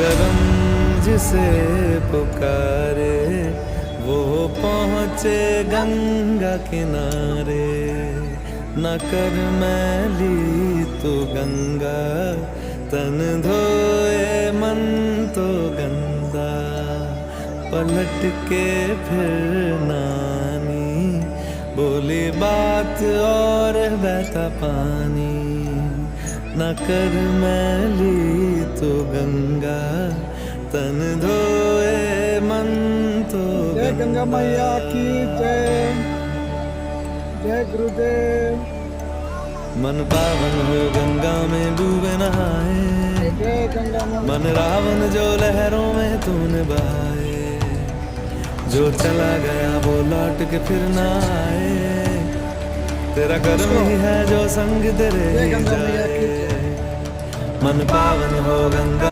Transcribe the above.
करम जिसे पुकारे वो पहुँचे गंगा किनारे। न कर मैली तू गंगा तन धोए मन तो गंदा। पलट के फिर नानी बोली बात और बहता पानी। न कर मैली तो गंगा तन धोए मन तो जय गंगा मैया की जय। जय गुरुदेव। मन पावन हो गंगा में डूबे नहाए। जय गंगा मन रावण जो लहरों में तूने बहाए। जो चला गया वो लौट के फिर ना आए। तेरा कर्म ही है जो संग तेरे जय ही गंगा मैया की जाए। मन पावन हो गंगा।